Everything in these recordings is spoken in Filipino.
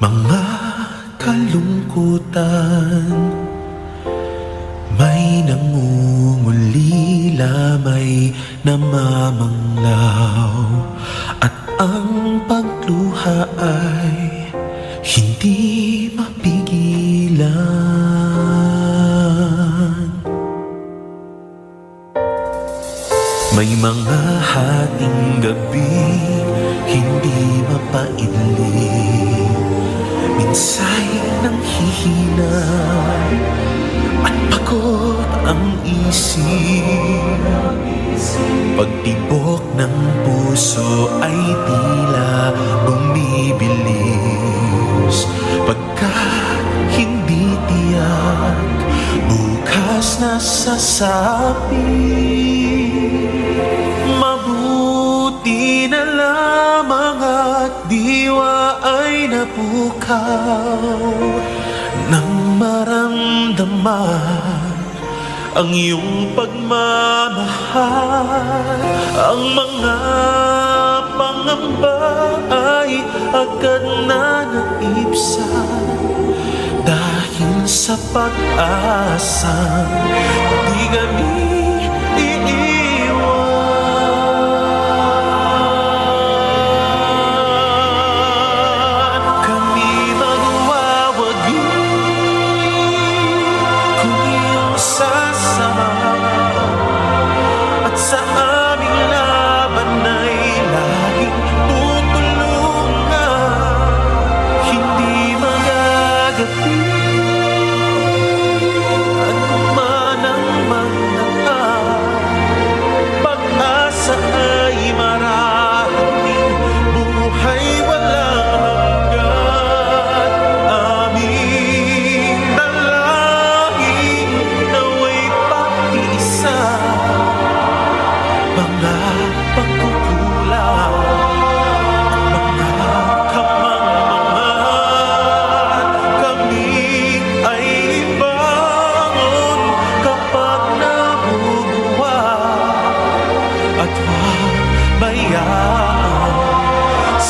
Mga kalungkutan, may nangungulila, may namamanglaw, at ang pagluha ay hindi mapigilan. May mga hating gabi hindi mapaidlip, minsa'y nanghihina at pagod ang isip. Pagtibok ng puso ay tila bumibilis, pagkat hindi tiyak bukas na sasapit. Mabuti na lamang at diwa ay napukaw nang maramdaman ang iyong pagmamahal. Ang mga pangamba ay agad na naibsan dahil sa pag-asang di kami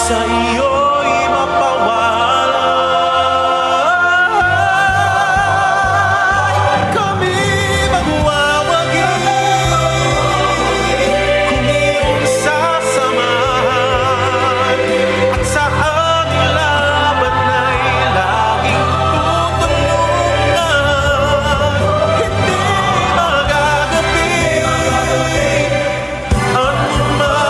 sa iyo'y mapawalay. Kami magwawagi kung iyong sasamahan, at sa aming laban ay laging tutulungan. Hindi magagapi ang manang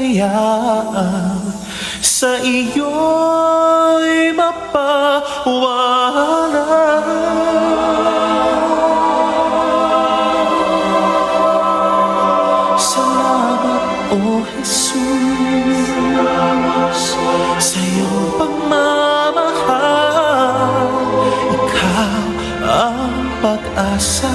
hayaan sa iyo'y mapawala. Salamat, O Jesus, sa iyong pagmamahal. Ikaw ang pag-asa